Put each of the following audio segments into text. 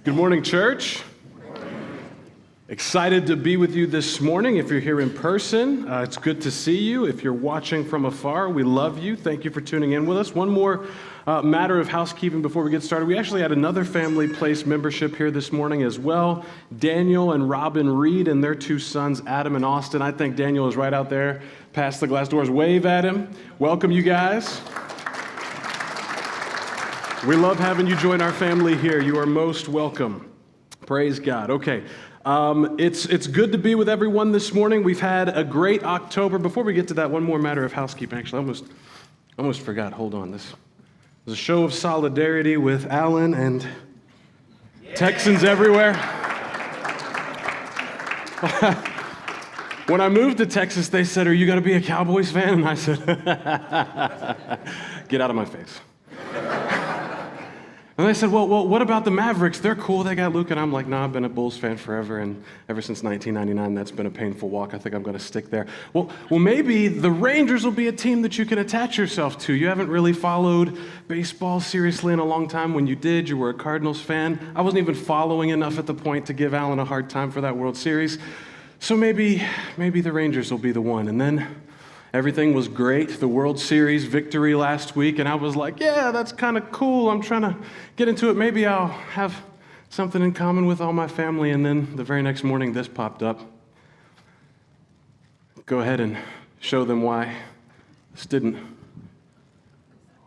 Good morning, church. Excited to be with you this morning. If you're here in person, it's good to see you. If you're watching from afar, we love you. Thank you for tuning in with us. One more matter of housekeeping before we get started. We actually had another Family Place membership here this morning as well. Daniel and Robin Reed and their two sons, Adam and Austin. I think Daniel is right out there past the glass doors. Wave at him. Welcome, you guys. We love having you join our family here. You are most welcome. Praise God. Okay. It's good to be with everyone this morning. We've had a great October. Before we get to that, one more matter of housekeeping. Actually, I almost forgot. Hold on. This was a show of solidarity with Alan and Texans everywhere. When I moved to Texas, they said, "Are you going to be a Cowboys fan?" And I said, "Get out of my face." And they said, well, what about the Mavericks? They're cool. They got Luke. And I'm like, no, I've been a Bulls fan forever. And ever since 1999, that's been a painful walk. I think I'm going to stick there. Well, maybe the Rangers will be a team that you can attach yourself to. You haven't really followed baseball seriously in a long time. When you did, you were a Cardinals fan. I wasn't even following enough at the point to give Alan a hard time for that World Series. So maybe the Rangers will be the one. And then everything was great, the World Series victory last week, and I was like, yeah, that's kind of cool. I'm trying to get into it. Maybe I'll have something in common with all my family. And then the very next morning, this popped up. Go ahead and show them why this didn't.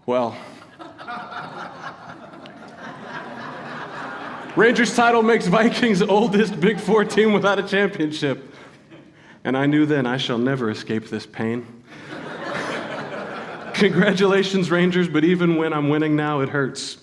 Well, Rangers title makes Vikings oldest Big Four team without a championship. And I knew then I shall never escape this pain. Congratulations, Rangers, but even when I'm winning now, it hurts.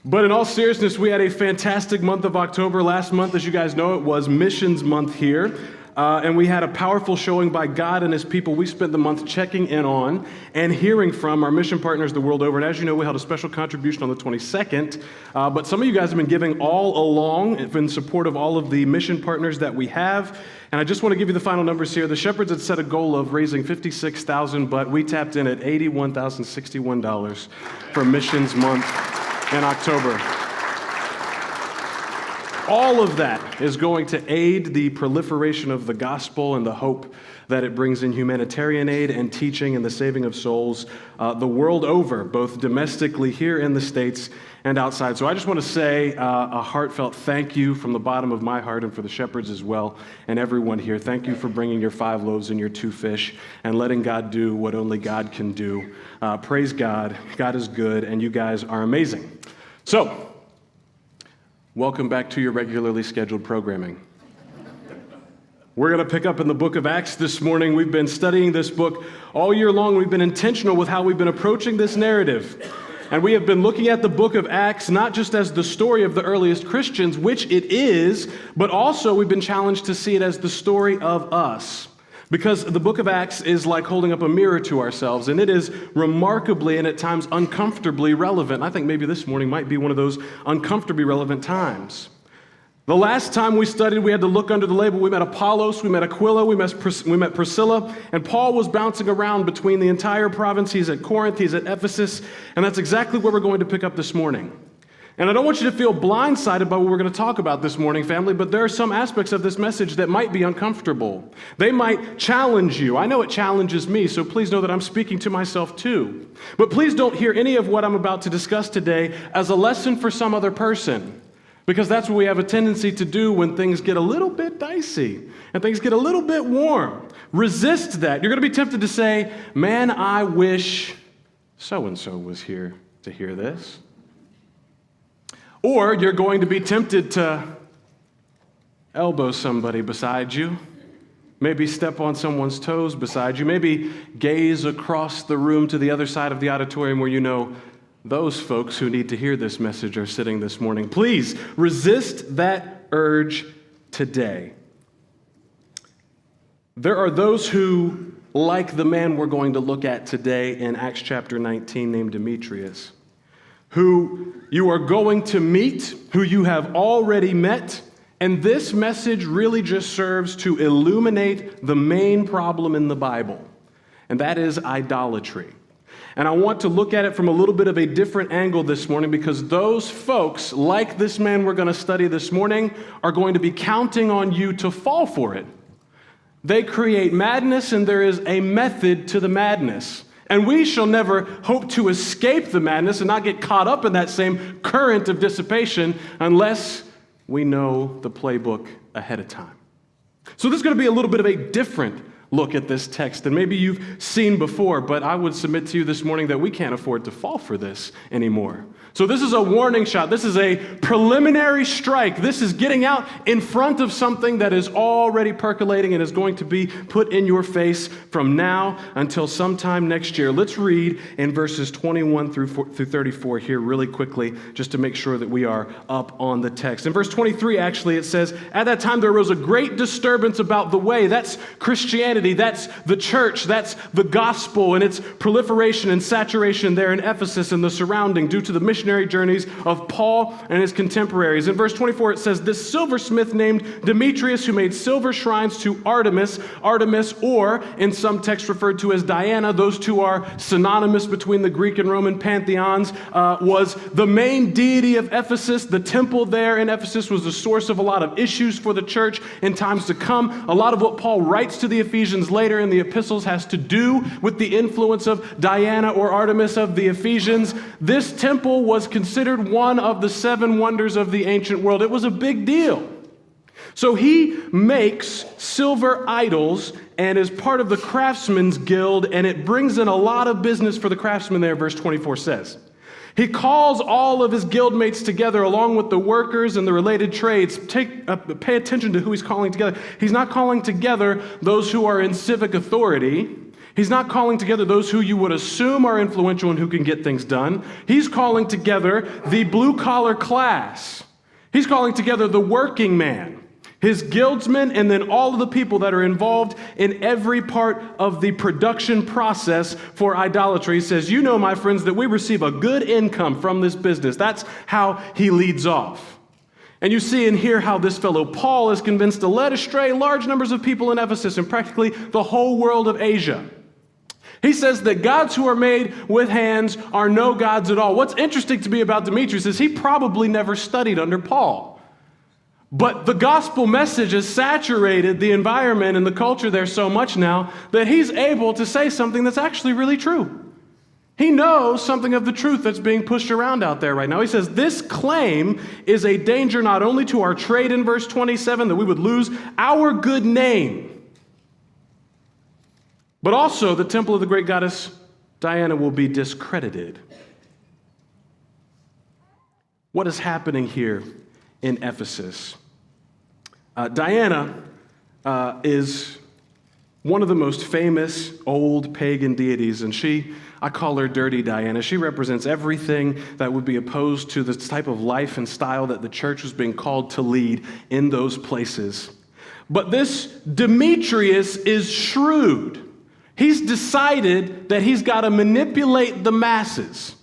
But in all seriousness, we had a fantastic month of October. Last month, as you guys know, it was Missions Month here. And we had a powerful showing by God and His people. We spent the month checking in on and hearing from our mission partners the world over. And as you know, we held a special contribution on the 22nd. But some of you guys have been giving all along in support of all of the mission partners that we have. And I just want to give you the final numbers here. The Shepherds had set a goal of raising $56,000, but we tapped in at $81,061 for Missions Month in October. All of that is going to aid the proliferation of the gospel and the hope that it brings in humanitarian aid and teaching and the saving of souls the world over, both domestically here in the States and outside. So I just want to say a heartfelt thank you from the bottom of my heart and for the shepherds as well and everyone here. Thank you for bringing your 5 loaves and your 2 fish and letting God do what only God can do. Praise God. God is good and you guys are amazing. So, welcome back to your regularly scheduled programming. We're going to pick up in the book of Acts this morning. We've been studying this book all year long. We've been intentional with how we've been approaching this narrative. And we have been looking at the book of Acts not just as the story of the earliest Christians, which it is, but also we've been challenged to see it as the story of us. Because the book of Acts is like holding up a mirror to ourselves, and it is remarkably and at times uncomfortably relevant. I think maybe this morning might be one of those uncomfortably relevant times. The last time we studied, we had to look under the label. We met Apollos, we met Aquila, we met Priscilla, and Paul was bouncing around between the entire province. He's at Corinth, he's at Ephesus, and that's exactly where we're going to pick up this morning. And I don't want you to feel blindsided by what we're going to talk about this morning, family, but there are some aspects of this message that might be uncomfortable. They might challenge you. I know it challenges me, so please know that I'm speaking to myself too. But please don't hear any of what I'm about to discuss today as a lesson for some other person, because that's what we have a tendency to do when things get a little bit dicey and things get a little bit warm. Resist that. You're going to be tempted to say, man, I wish so-and-so was here to hear this. Or you're going to be tempted to elbow somebody beside you, maybe step on someone's toes beside you, maybe gaze across the room to the other side of the auditorium where you know those folks who need to hear this message are sitting this morning. Please resist that urge today. There are those who, like the man we're going to look at today in Acts chapter 19 named Demetrius, who you are going to meet, who you have already met, and this message really just serves to illuminate the main problem in the Bible, and that is idolatry. And I want to look at it from a little bit of a different angle this morning because those folks, like this man we're going to study this morning, are going to be counting on you to fall for it. They create madness, and there is a method to the madness. And we shall never hope to escape the madness and not get caught up in that same current of dissipation unless we know the playbook ahead of time. So this is going to be a little bit of a different look at this text than maybe you've seen before, but I would submit to you this morning that we can't afford to fall for this anymore. So this is a warning shot. This is a preliminary strike. This is getting out in front of something that is already percolating and is going to be put in your face from now until sometime next year. Let's read in verses 21 through 34 here really quickly, just to make sure that we are up on the text. In verse 23, actually, it says, "At that time there arose a great disturbance about the way." That's Christianity. That's the church. That's the gospel and its proliferation and saturation there in Ephesus and the surrounding due to the missionary journeys of Paul and his contemporaries. In verse 24, it says, "This silversmith named Demetrius, who made silver shrines to Artemis, or in some texts referred to as Diana, those two are synonymous between the Greek and Roman pantheons, was the main deity of Ephesus. The temple there in Ephesus was the source of a lot of issues for the church in times to come. A lot of what Paul writes to the Ephesians later in the epistles has to do with the influence of Diana or Artemis of the Ephesians. This temple was considered one of the 7 wonders of the ancient world. It was a big deal. So he makes silver idols and is part of the craftsmen's guild, and it brings in a lot of business for the craftsmen there, verse 24 says. He calls all of his guildmates together along with the workers and the related trades. Pay attention to who he's calling together. He's not calling together those who are in civic authority. He's not calling together those who you would assume are influential and who can get things done. He's calling together the blue-collar class. He's calling together the working man, his guildsmen, and then all of the people that are involved in every part of the production process for idolatry. He says, "You know, my friends, that we receive a good income from this business." That's how he leads off. And you see and hear how this fellow Paul is convinced to lead astray large numbers of people in Ephesus and practically the whole world of Asia. He says that gods who are made with hands are no gods at all. What's interesting to me about Demetrius is he probably never studied under Paul. But the gospel message has saturated the environment and the culture there so much now that he's able to say something that's actually really true. He knows something of the truth that's being pushed around out there right now. He says this claim is a danger not only to our trade in verse 27, that we would lose our good name, but also the temple of the great goddess Diana will be discredited. What is happening here in Ephesus? Diana is one of the most famous old pagan deities, and I call her Dirty Diana. She represents everything that would be opposed to the type of life and style that the church was being called to lead in those places. But this Demetrius is shrewd. He's decided that he's got to manipulate the masses.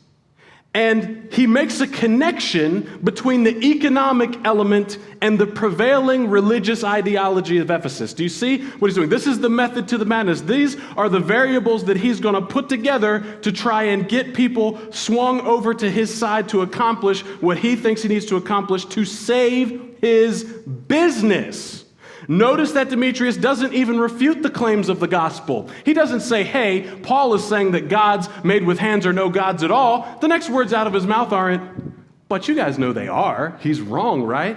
And he makes a connection between the economic element and the prevailing religious ideology of Ephesus. Do you see what he's doing? This is the method to the madness. These are the variables that he's going to put together to try and get people swung over to his side to accomplish what he thinks he needs to accomplish to save his business. Notice that Demetrius doesn't even refute the claims of the gospel. He doesn't say, hey, Paul is saying that gods made with hands are no gods at all. The next words out of his mouth aren't, but you guys know they are. He's wrong, right?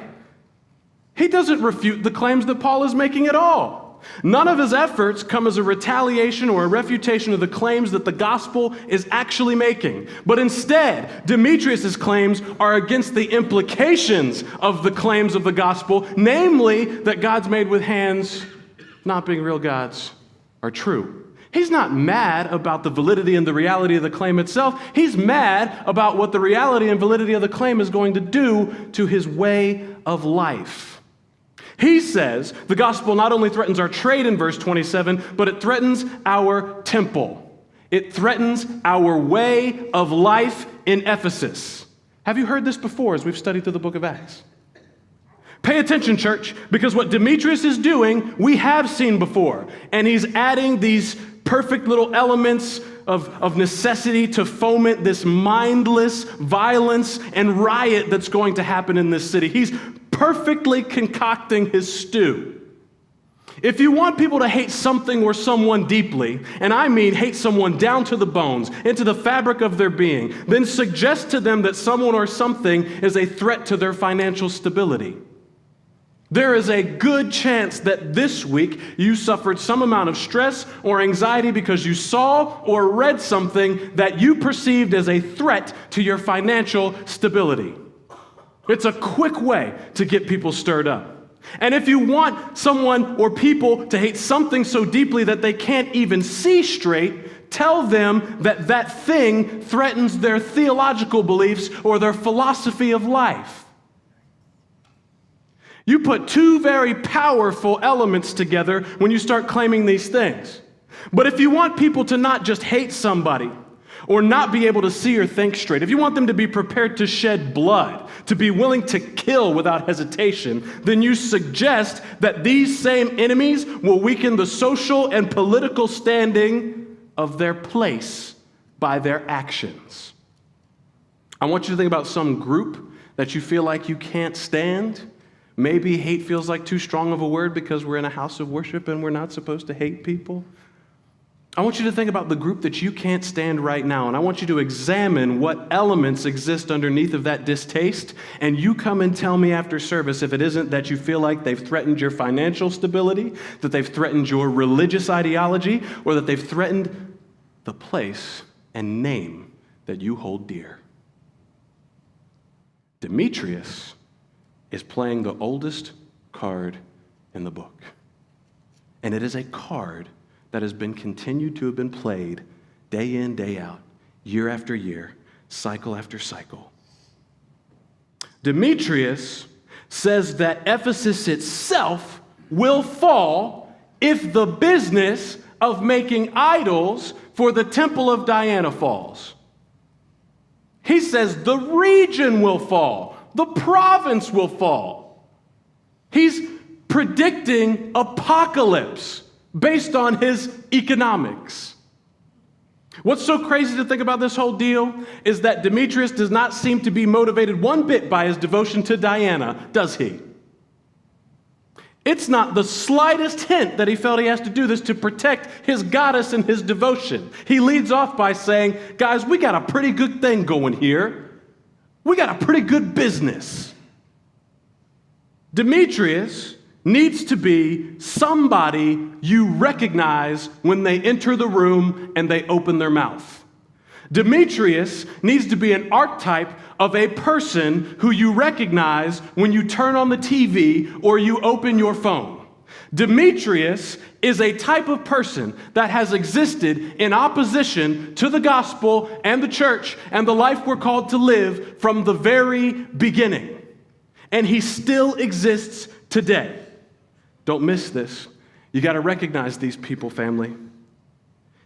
He doesn't refute the claims that Paul is making at all. None of his efforts come as a retaliation or a refutation of the claims that the gospel is actually making. But instead, Demetrius' claims are against the implications of the claims of the gospel, namely that gods made with hands, not being real gods, are true. He's not mad about the validity and the reality of the claim itself. He's mad about what the reality and validity of the claim is going to do to his way of life. He says the gospel not only threatens our trade in verse 27, but it threatens our temple. It threatens our way of life in Ephesus. Have you heard this before as we've studied through the book of Acts? Pay attention, church, because what Demetrius is doing, we have seen before. And he's adding these perfect little elements of necessity to foment this mindless violence and riot that's going to happen in this city. He's perfectly concocting his stew. If you want people to hate something or someone deeply, and I mean hate someone down to the bones, into the fabric of their being, then suggest to them that someone or something is a threat to their financial stability. There is a good chance that this week you suffered some amount of stress or anxiety because you saw or read something that you perceived as a threat to your financial stability. It's a quick way to get people stirred up. And if you want someone or people to hate something so deeply that they can't even see straight, tell them that that thing threatens their theological beliefs or their philosophy of life. You put two very powerful elements together when you start claiming these things. But if you want people to not just hate somebody or not be able to see or think straight, if you want them to be prepared to shed blood, to be willing to kill without hesitation, then you suggest that these same enemies will weaken the social and political standing of their place by their actions. I want you to think about some group that you feel like you can't stand. Maybe hate feels like too strong of a word because we're in a house of worship and we're not supposed to hate people. I want you to think about the group that you can't stand right now, and I want you to examine what elements exist underneath of that distaste, and you come and tell me after service if it isn't that you feel like they've threatened your financial stability, that they've threatened your religious ideology, or that they've threatened the place and name that you hold dear. Demetrius is playing the oldest card in the book. And it is a card that has been continued to have been played day in, day out, year after year, cycle after cycle. Demetrius says that Ephesus itself will fall if the business of making idols for the temple of Diana falls. He says the region will fall. The province will fall. He's predicting apocalypse based on his economics. What's so crazy to think about this whole deal is that Demetrius does not seem to be motivated one bit by his devotion to Diana, does he? It's not the slightest hint that he felt he has to do this to protect his goddess and his devotion. He leads off by saying, guys, we got a pretty good thing going here. We got a pretty good business. Demetrius needs to be somebody you recognize when they enter the room and they open their mouth. Demetrius needs to be an archetype of a person who you recognize when you turn on the TV or you open your phone. Demetrius is a type of person that has existed in opposition to the gospel and the church and the life we're called to live from the very beginning. And he still exists today. Don't miss this. You got to recognize these people, family.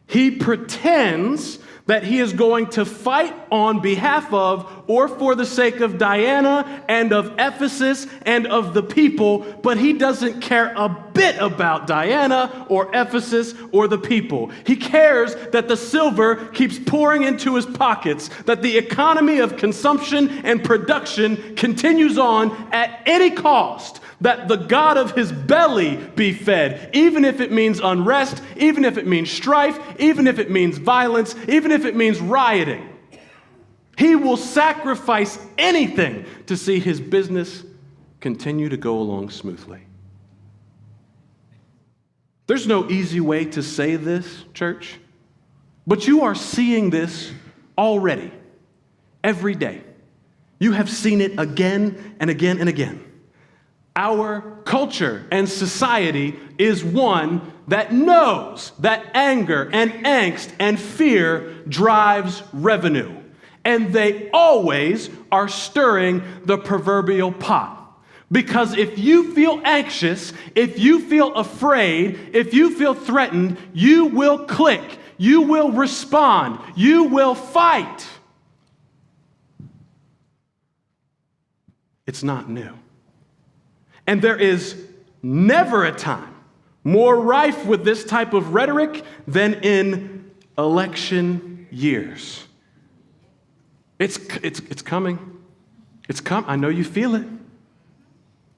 He pretends that he is going to fight on behalf of or for the sake of Diana and of Ephesus and of the people, but he doesn't care a bit about Diana or Ephesus or the people. He cares that the silver keeps pouring into his pockets, that the economy of consumption and production continues on at any cost, that the God of his belly be fed, even if it means unrest, even if it means strife, even if it means violence, even if it means rioting. He will sacrifice anything to see his business continue to go along smoothly. There's no easy way to say this, church, but you are seeing this already, every day. You have seen it again and again and again. Our culture and society is one that knows that anger and angst and fear drives revenue. And they always are stirring the proverbial pot. Because if you feel anxious, if you feel afraid, if you feel threatened, you will click, you will respond, you will fight. It's not new. And there is never a time more rife with this type of rhetoric than in election years. It's coming. It's come. I know you feel it.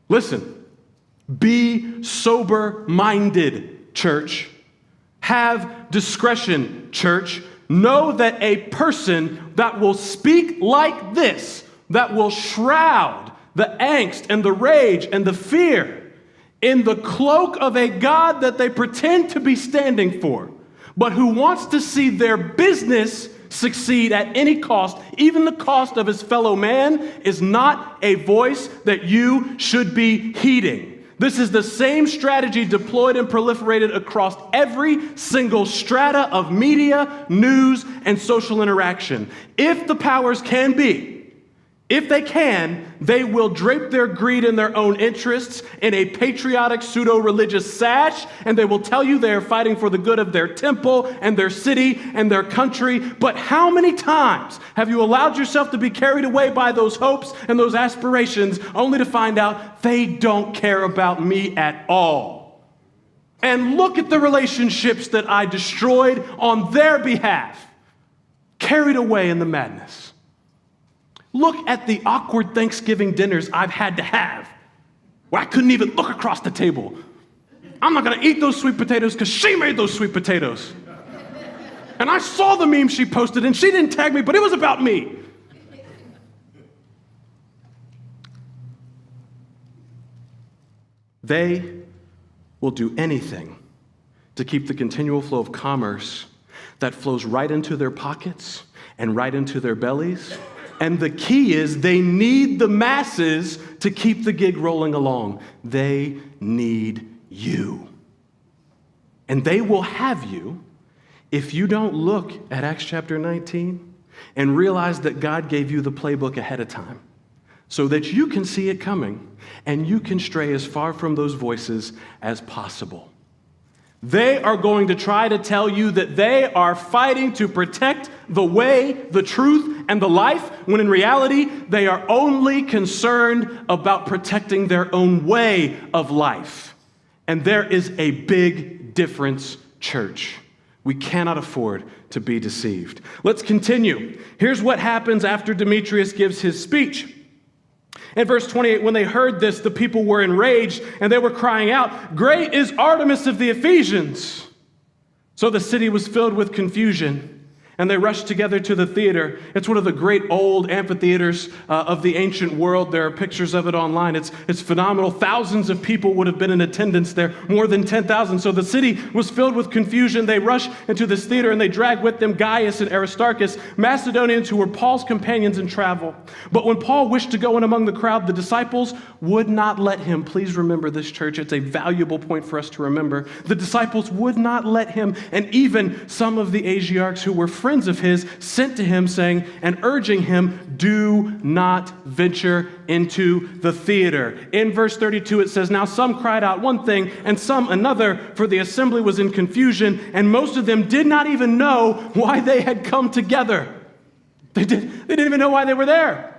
Listen, be sober-minded, church. Have discretion, church. Know that a person that will speak like this, that will shroud the angst and the rage and the fear in the cloak of a God that they pretend to be standing for, but who wants to see their business succeed at any cost, even the cost of his fellow man, is not a voice that you should be heeding. This is the same strategy deployed and proliferated across every single strata of media, news, and social interaction. If the powers can be, if they can, they will drape their greed and their own interests in a patriotic pseudo-religious sash, and they will tell you they are fighting for the good of their temple and their city and their country. But how many times have you allowed yourself to be carried away by those hopes and those aspirations only to find out they don't care about me at all? And look at the relationships that I destroyed on their behalf, carried away in the madness. Look at the awkward Thanksgiving dinners I've had to have, where I couldn't even look across the table. I'm not going to eat those sweet potatoes because she made those sweet potatoes. And I saw the meme she posted, and she didn't tag me, but it was about me. They will do anything to keep the continual flow of commerce that flows right into their pockets and right into their bellies. And the key is they need the masses to keep the gig rolling along. They need you. And they will have you if you don't look at Acts chapter 19 and realize that God gave you the playbook ahead of time so that you can see it coming and you can stray as far from those voices as possible. They are going to try to tell you that they are fighting to protect the way, the truth, and the life, when in reality, they are only concerned about protecting their own way of life. And there is a big difference, church. We cannot afford to be deceived. Let's continue. Here's what happens after Demetrius gives his speech. In verse 28, when they heard this, the people were enraged, and they were crying out, "Great is Artemis of the Ephesians!" So the city was filled with confusion, and they rushed together to the theater. It's one of the great old amphitheaters of the ancient world. There are pictures of it online. It's phenomenal. Thousands of people would have been in attendance there, more than 10,000. So the city was filled with confusion. They rushed into this theater, and they dragged with them Gaius and Aristarchus, Macedonians who were Paul's companions in travel. But when Paul wished to go in among the crowd, the disciples would not let him. Please remember this, church. It's a valuable point for us to remember. The disciples would not let him, and even some of the Asiarchs who were friends of his sent to him saying and urging him, "Do not venture into the theater." In verse 32 it says, "Now some cried out one thing and some another, for the assembly was in confusion, and most of them did not even know why they had come together." They didn't even know why they were there.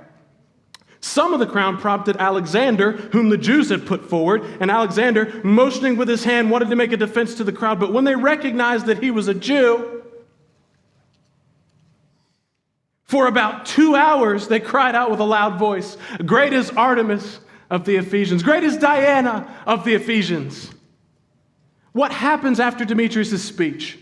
Some of the crowd prompted Alexander, whom the Jews had put forward, and Alexander, motioning with his hand, wanted to make a defense to the crowd, but when they recognized that he was a Jew, for about 2 hours, they cried out with a loud voice, "Great is Artemis of the Ephesians! Great is Diana of the Ephesians!" What happens after Demetrius' speech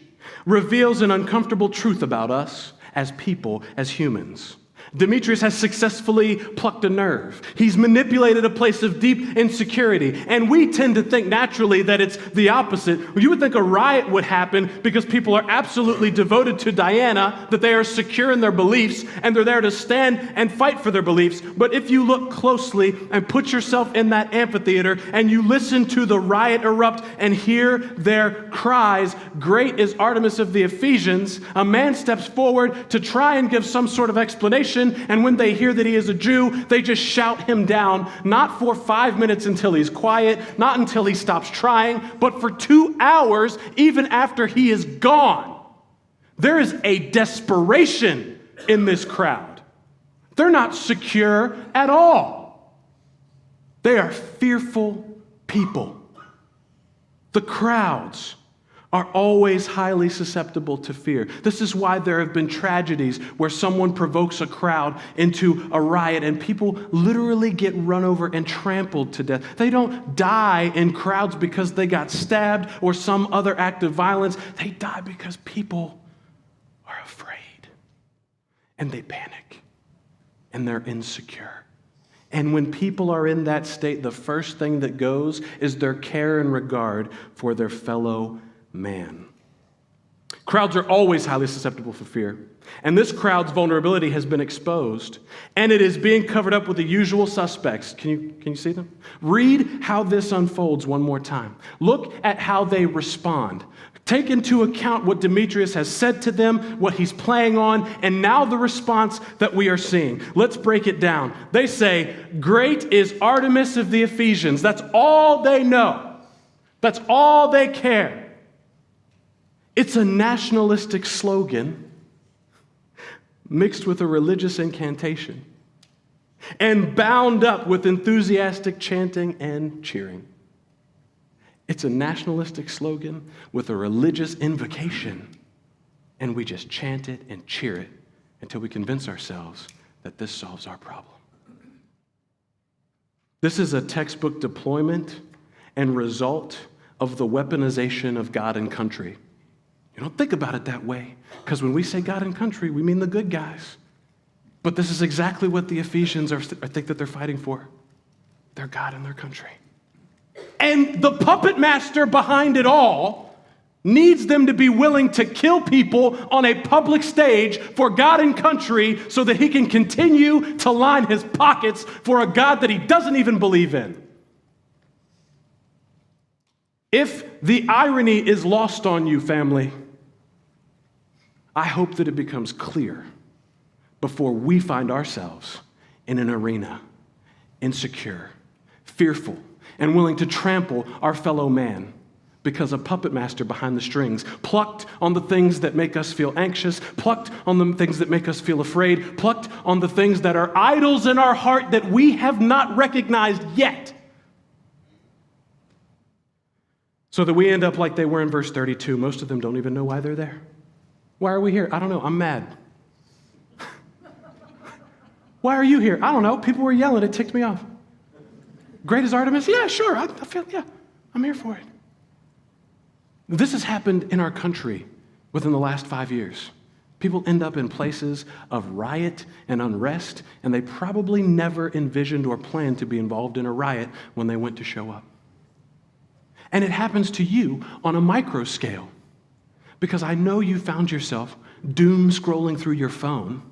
reveals an uncomfortable truth about us as people, as humans. Demetrius has successfully plucked a nerve. He's manipulated a place of deep insecurity. And we tend to think naturally that it's the opposite. You would think a riot would happen because people are absolutely devoted to Diana, that they are secure in their beliefs, and they're there to stand and fight for their beliefs. But if you look closely and put yourself in that amphitheater and you listen to the riot erupt and hear their cries, "Great is Artemis of the Ephesians," a man steps forward to try and give some sort of explanation. And when they hear that he is a Jew, they just shout him down, not for 5 minutes until he's quiet, not until he stops trying, but for 2 hours, even after he is gone. There is a desperation in this crowd. They're not secure at all. They are fearful people. The crowds are always highly susceptible to fear. This is why there have been tragedies where someone provokes a crowd into a riot and people literally get run over and trampled to death. They don't die in crowds because they got stabbed or some other act of violence. They die because people are afraid and they panic and they're insecure. And when people are in that state, the first thing that goes is their care and regard for their fellow man. Crowds are always highly susceptible for fear. And this crowd's vulnerability has been exposed, and it is being covered up with the usual suspects. Can you see them? Read how this unfolds one more time. Look at how they respond. Take into account what Demetrius has said to them, what he's playing on, and now the response that we are seeing. Let's break it down. They say, "Great is Artemis of the Ephesians." That's all they know. That's all they care. It's a nationalistic slogan mixed with a religious incantation and bound up with enthusiastic chanting and cheering. It's a nationalistic slogan with a religious invocation, and we just chant it and cheer it until we convince ourselves that this solves our problem. This is a textbook deployment and result of the weaponization of God and country. You don't think about it that way, because when we say God and country, we mean the good guys. But this is exactly what the Ephesians think that they're fighting for. Their God and their country. And the puppet master behind it all needs them to be willing to kill people on a public stage for God and country so that he can continue to line his pockets for a God that he doesn't even believe in. If the irony is lost on you, family, I hope that it becomes clear before we find ourselves in an arena, insecure, fearful, and willing to trample our fellow man because a puppet master behind the strings plucked on the things that make us feel anxious, plucked on the things that make us feel afraid, plucked on the things that are idols in our heart that we have not recognized yet. So that we end up like they were in verse 32. Most of them don't even know why they're there. Why are we here? I don't know. I'm mad. Why are you here? I don't know. People were yelling. It ticked me off. Great as Artemis? Yeah, sure. I feel, I'm here for it. This has happened in our country within the last 5 years. People end up in places of riot and unrest, and they probably never envisioned or planned to be involved in a riot when they went to show up. And it happens to you on a micro scale, because I know you found yourself doom scrolling through your phone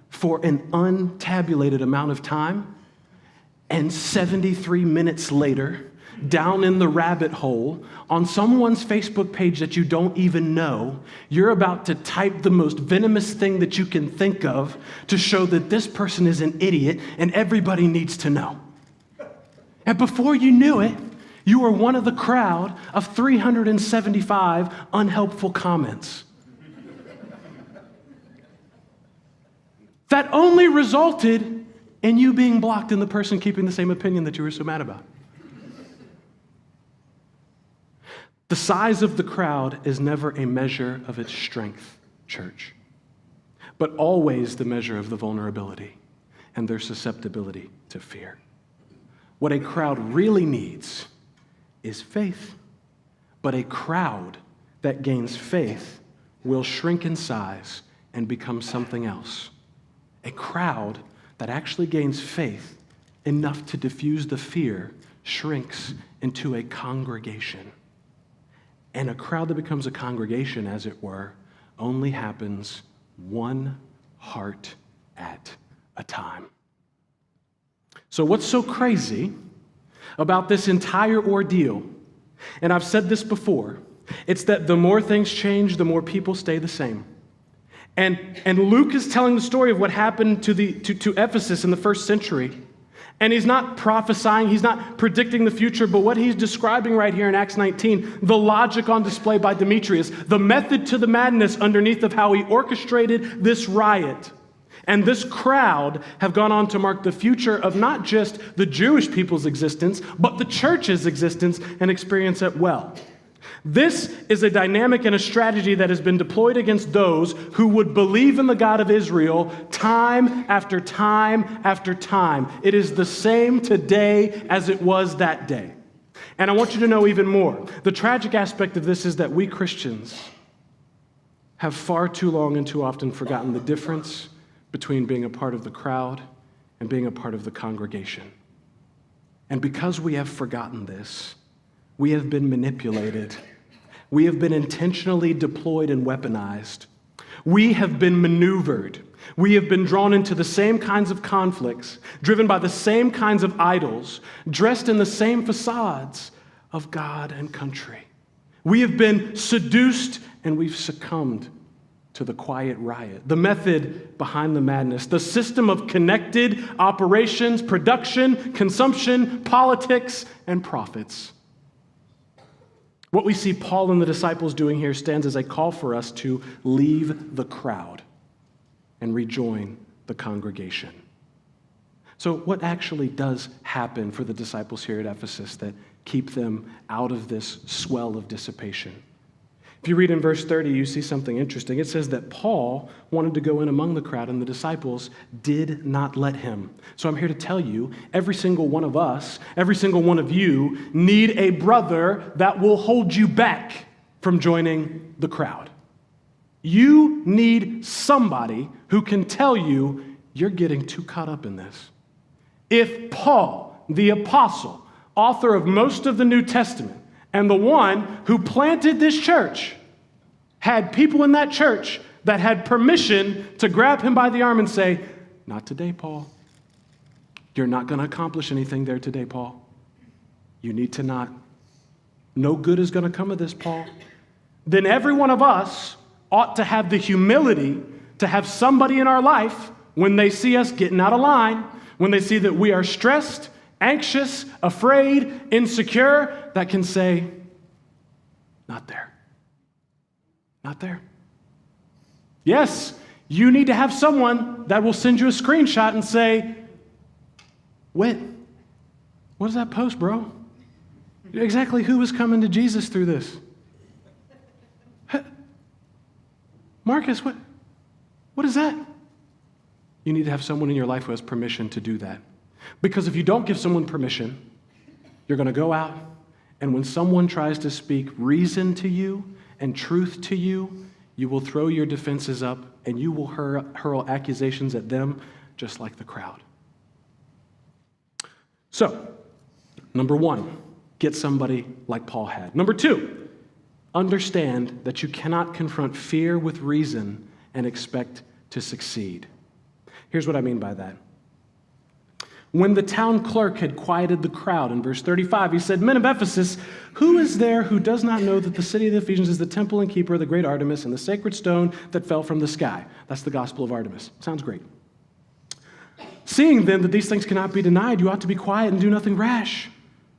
for an untabulated amount of time, and 73 minutes later, down in the rabbit hole, on someone's Facebook page that you don't even know, you're about to type the most venomous thing that you can think of to show that this person is an idiot and everybody needs to know. And before you knew it, you were one of the crowd of 375 unhelpful comments. That only resulted in you being blocked and the person keeping the same opinion that you were so mad about. The size of the crowd is never a measure of its strength, church, but always the measure of the vulnerability and their susceptibility to fear. What a crowd really needs is faith, but a crowd that gains faith will shrink in size and become something else. A crowd that actually gains faith enough to diffuse the fear shrinks into a congregation. And a crowd that becomes a congregation, as it were, only happens one heart at a time. So what's so crazy about this entire ordeal, and I've said this before, it's that the more things change, the more people stay the same. And Luke is telling the story of what happened to Ephesus in the first century. And he's not prophesying, he's not predicting the future, but what he's describing right here in Acts 19, the logic on display by Demetrius, the method to the madness underneath of how he orchestrated this riot. And this crowd have gone on to mark the future of not just the Jewish people's existence, but the church's existence and experience it well. This is a dynamic and a strategy that has been deployed against those who would believe in the God of Israel time after time after time. It is the same today as it was that day. And I want you to know even more. The tragic aspect of this is that we Christians have far too long and too often forgotten the difference between being a part of the crowd and being a part of the congregation. And because we have forgotten this, we have been manipulated. We have been intentionally deployed and weaponized. We have been maneuvered. We have been drawn into the same kinds of conflicts, driven by the same kinds of idols, dressed in the same facades of God and country. We have been seduced and we've succumbed to the quiet riot, the method behind the madness, the system of connected operations, production, consumption, politics, and profits. What we see Paul and the disciples doing here stands as a call for us to leave the crowd and rejoin the congregation. So what actually does happen for the disciples here at Ephesus that keep them out of this swell of dissipation? If you read in verse 30, you see something interesting. It says that Paul wanted to go in among the crowd, and the disciples did not let him. So I'm here to tell you, every single one of us, every single one of you, need a brother that will hold you back from joining the crowd. You need somebody who can tell you you're getting too caught up in this. If Paul, the apostle, author of most of the New Testament, and the one who planted this church, had people in that church that had permission to grab him by the arm and say, "Not today, Paul. You're not going to accomplish anything there today, Paul. You need to not. No good is going to come of this, Paul." Then every one of us ought to have the humility to have somebody in our life, when they see us getting out of line, when they see that we are stressed, anxious, afraid, insecure, that can say, "Not there. Not there." Yes, you need to have someone that will send you a screenshot and say, "What is that post, bro? Exactly who is coming to Jesus through this? Marcus, what is that?" You need to have someone in your life who has permission to do that. Because if you don't give someone permission, you're going to go out, and when someone tries to speak reason to you and truth to you, you will throw your defenses up and you will hurl accusations at them just like the crowd. So, number one, get somebody like Paul had. Number two, understand that you cannot confront fear with reason and expect to succeed. Here's what I mean by that. When the town clerk had quieted the crowd, in verse 35, he said, "Men of Ephesus, who is there who does not know that the city of the Ephesians is the temple and keeper of the great Artemis and the sacred stone that fell from the sky?" That's the gospel of Artemis. Sounds great. "Seeing then that these things cannot be denied, you ought to be quiet and do nothing rash.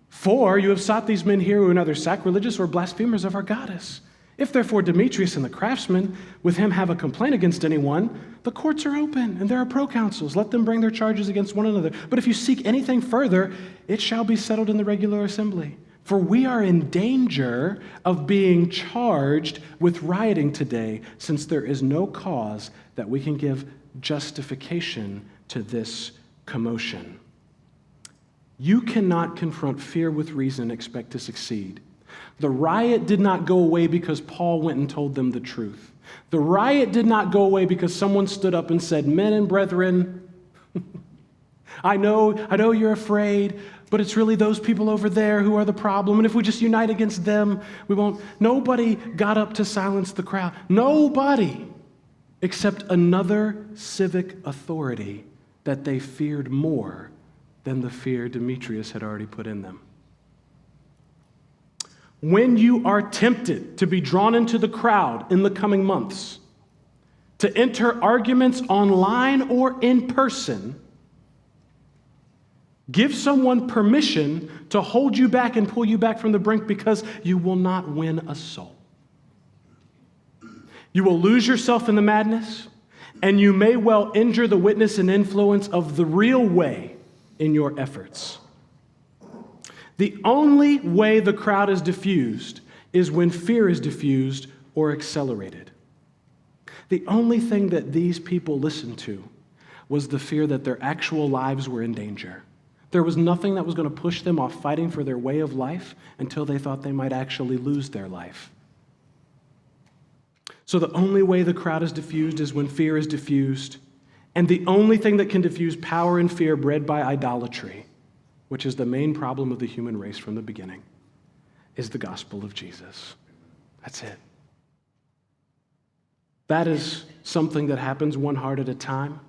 For you have sought these men here who are neither sacrilegious or blasphemers of our goddess. If therefore Demetrius and the craftsmen with him have a complaint against anyone, the courts are open and there are proconsuls. Let them bring their charges against one another. But if you seek anything further, it shall be settled in the regular assembly. For we are in danger of being charged with rioting today, since there is no cause that we can give justification to this commotion." You cannot confront fear with reason and expect to succeed. The riot did not go away because Paul went and told them the truth. The riot did not go away because someone stood up and said, "Men and brethren, I know you're afraid, but it's really those people over there who are the problem. And if we just unite against them, we won't." Nobody got up to silence the crowd. Nobody, except another civic authority that they feared more than the fear Demetrius had already put in them. When you are tempted to be drawn into the crowd in the coming months, to enter arguments online or in person, give someone permission to hold you back and pull you back from the brink, because you will not win a soul. You will lose yourself in the madness, and you may well injure the witness and influence of the real way in your efforts. The only way the crowd is diffused is when fear is diffused or accelerated. The only thing that these people listened to was the fear that their actual lives were in danger. There was nothing that was going to push them off fighting for their way of life until they thought they might actually lose their life. So the only way the crowd is diffused is when fear is diffused. And the only thing that can diffuse power and fear bred by idolatry, which is the main problem of the human race from the beginning, is the gospel of Jesus. That's it. That is something that happens one heart at a time.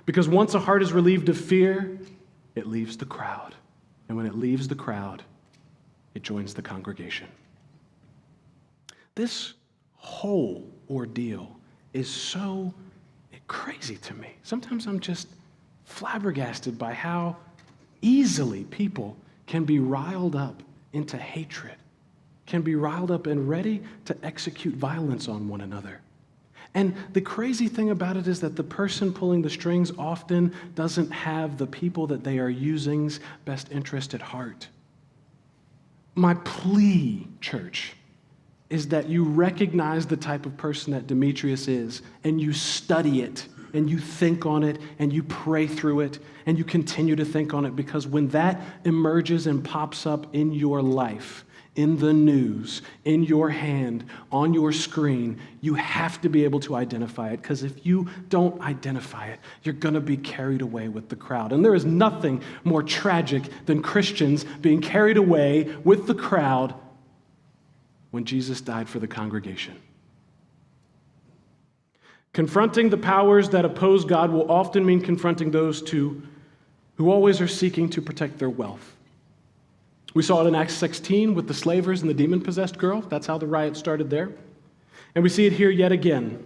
Because once a heart is relieved of fear, it leaves the crowd. And when it leaves the crowd, it joins the congregation. This whole ordeal is so crazy to me. Sometimes I'm just flabbergasted by how easily people can be riled up into hatred, can be riled up and ready to execute violence on one another. And the crazy thing about it is that the person pulling the strings often doesn't have the people that they are using's best interest at heart. My plea, church, is that you recognize the type of person that Demetrius is, and you study it, and you think on it, and you pray through it, and you continue to think on it, because when that emerges and pops up in your life, in the news, in your hand, on your screen, you have to be able to identify it, because if you don't identify it, you're going to be carried away with the crowd. And there is nothing more tragic than Christians being carried away with the crowd when Jesus died for the congregation. Confronting the powers that oppose God will often mean confronting those who always are seeking to protect their wealth. We saw it in Acts 16 with the slavers and the demon-possessed girl. That's how the riot started there. And we see it here yet again.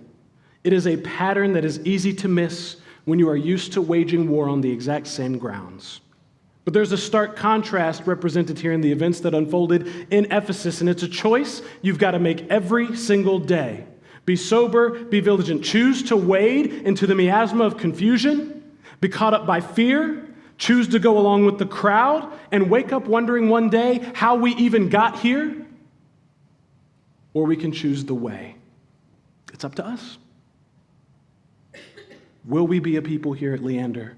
It is a pattern that is easy to miss when you are used to waging war on the exact same grounds. But there's a stark contrast represented here in the events that unfolded in Ephesus, and it's a choice you've got to make every single day. Be sober, be vigilant. Choose to wade into the miasma of confusion, be caught up by fear, choose to go along with the crowd, and wake up wondering one day how we even got here. Or we can choose the way. It's up to us. Will we be a people here at Leander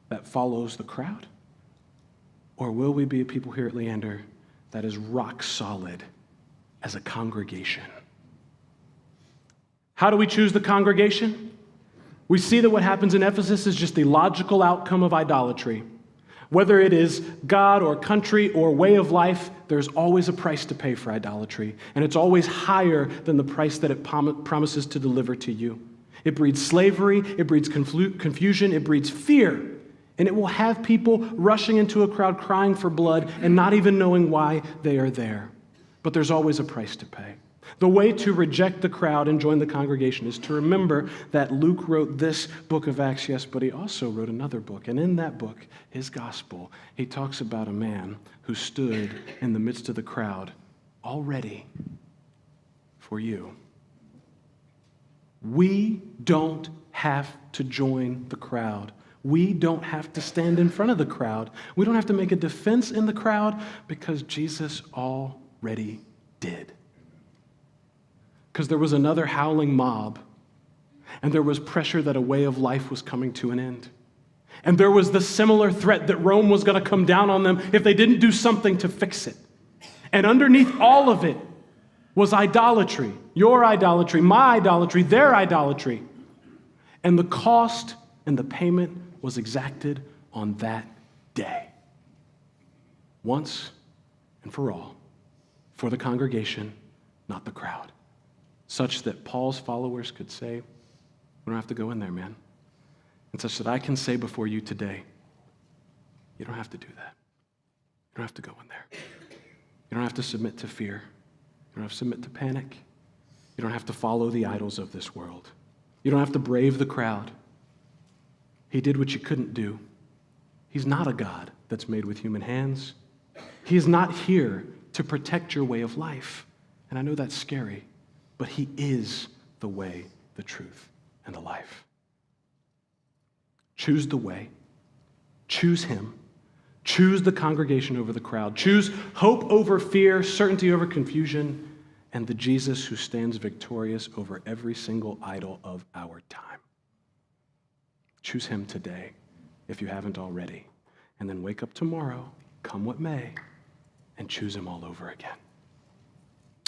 that follows the crowd? Or will we be a people here at Leander that is rock solid as a congregation? How do we choose the congregation? We see that what happens in Ephesus is just the logical outcome of idolatry. Whether it is God or country or way of life, there's always a price to pay for idolatry, and it's always higher than the price that it promises to deliver to you. It breeds slavery, it breeds confusion, it breeds fear. And it will have people rushing into a crowd crying for blood and not even knowing why they are there. But there's always a price to pay. The way to reject the crowd and join the congregation is to remember that Luke wrote this book of Acts, yes, but he also wrote another book. And in that book, his gospel, he talks about a man who stood in the midst of the crowd, all ready for you. We don't have to join the crowd. We don't have to stand in front of the crowd. We don't have to make a defense in the crowd because Jesus already did. Because there was another howling mob, and there was pressure that a way of life was coming to an end. And there was the similar threat that Rome was going to come down on them if they didn't do something to fix it. And underneath all of it was idolatry. Your idolatry, my idolatry, their idolatry. And the cost and the payment was exacted on that day. Once and for all, for the congregation, not the crowd. Such that Paul's followers could say, we don't have to go in there, man. And such that I can say before you today, you don't have to do that. You don't have to go in there. You don't have to submit to fear. You don't have to submit to panic. You don't have to follow the idols of this world. You don't have to brave the crowd. He did what you couldn't do. He's not a God that's made with human hands. He is not here to protect your way of life. And I know that's scary, but he is the way, the truth, and the life. Choose the way. Choose him. Choose the congregation over the crowd. Choose hope over fear, certainty over confusion, and the Jesus who stands victorious over every single idol of our time. Choose him today, if you haven't already, and then wake up tomorrow, come what may, and choose him all over again.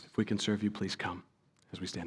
If we can serve you, please come as we stand.